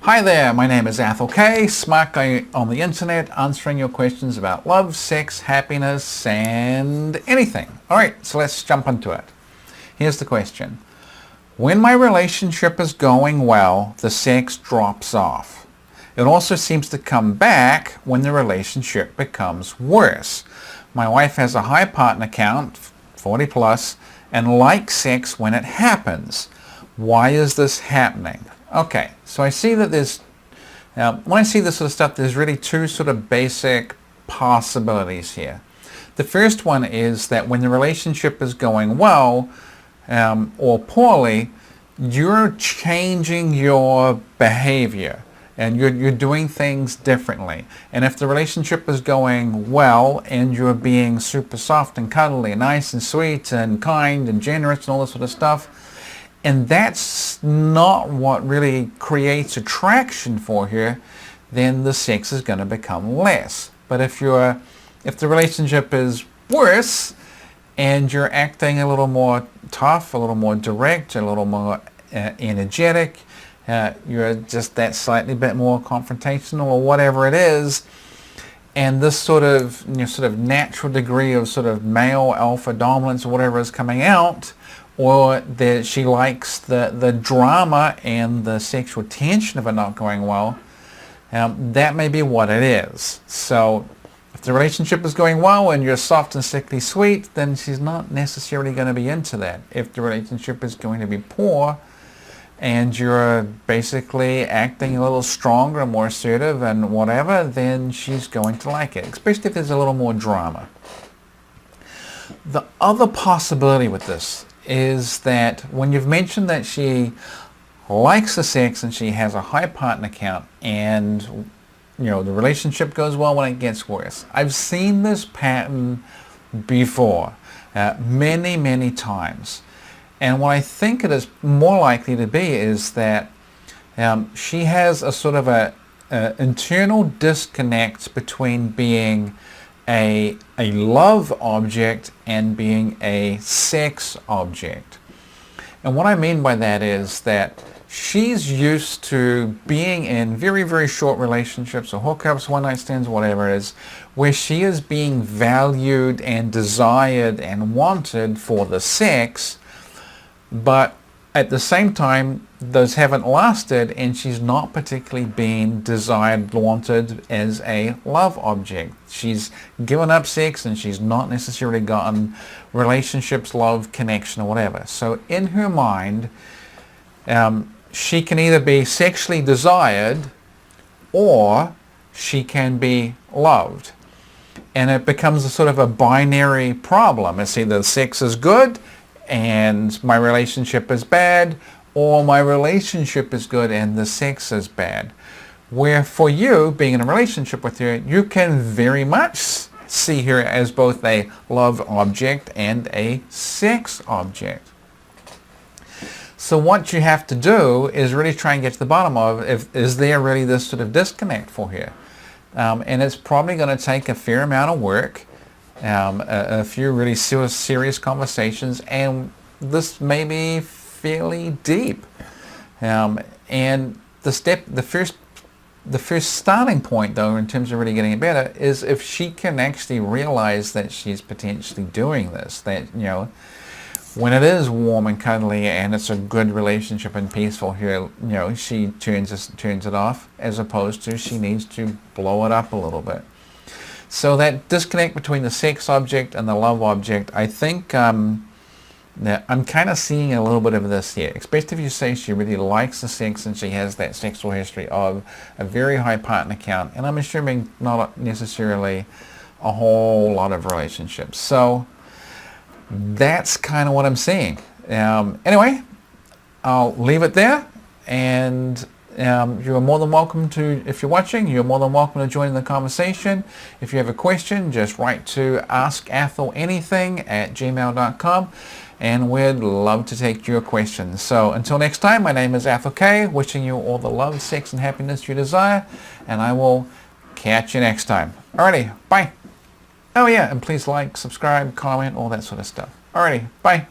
Hi there, my name is Athol, smart guy on the internet, answering your questions about love, sex, happiness, and anything. Alright, so let's jump into it. Here's the question. When my relationship is going well, the sex drops off. It also seems to come back when the relationship becomes worse. My wife has a high partner count, 40 plus, and likes sex when it happens. Why is this happening? Okay, so I see that when I see this sort of stuff, there's really two sort of basic possibilities here. The first one is that when the relationship is going well or poorly, you're changing your behavior and you're doing things differently. And if the relationship is going well and you're being super soft and cuddly and nice and sweet and kind and generous and all this sort of stuff, and that's not what really creates attraction for her, then the sex is going to become less. But if the relationship is worse and you're acting a little more tough, a little more direct, a little more energetic, you're just that slightly bit more confrontational or whatever it is, and this sort of natural degree of sort of male alpha dominance or whatever is coming out, or that she likes the drama and the sexual tension of it not going well, that may be what it is. So if the relationship is going well and you're soft and sickly sweet, then she's not necessarily going to be into that. If the relationship is going to be poor and you're basically acting a little stronger, more assertive and whatever, then she's going to like it, especially if there's a little more drama. The other possibility with this is that when you've mentioned that she likes the sex and she has a high partner count and the relationship goes well when it gets worse. I've seen this pattern before many times, and what I think it is more likely to be is that she has a sort of a internal disconnect between being a love object and being a sex object. And what I mean by that is that she's used to being in very short relationships or hookups, one night stands, whatever it is, where she is being valued and desired and wanted for the sex, but at the same time those haven't lasted and she's not particularly being desired, wanted as a love object. She's given up sex and she's not necessarily gotten relationships, love, connection or whatever. So in her mind, she can either be sexually desired or she can be loved. And it becomes a sort of a binary problem. It's either sex is good and my relationship is bad, or my relationship is good and the sex is bad. Where for you, being in a relationship with her, you can very much see her as both a love object and a sex object. So what you have to do is really try and get to the bottom of, is there really this sort of disconnect for her? And it's probably going to take a fair amount of work, a few really serious conversations, and this may be fairly deep. And the first starting point, though, in terms of really getting it better, is if she can actually realize that she's potentially doing this, that when it is warm and cuddly and it's a good relationship and peaceful here, she turns it off, as opposed to she needs to blow it up a little bit. So that disconnect between the sex object and the love object, I think I'm kind of seeing a little bit of this here, especially if you say she really likes the sex and she has that sexual history of a very high partner count, and I'm assuming not necessarily a whole lot of relationships. So that's kind of what I'm seeing. Anyway, I'll leave it there, and you are more than welcome to, if you're watching, you're more than welcome to join in the conversation. If you have a question, just write to askatholanything@gmail.com, and we'd love to take your questions. So until next time, my name is Athol, wishing you all the love, sex, and happiness you desire, and I will catch you next time. Alrighty, bye. Oh yeah, and please like, subscribe, comment, all that sort of stuff. Alrighty, bye.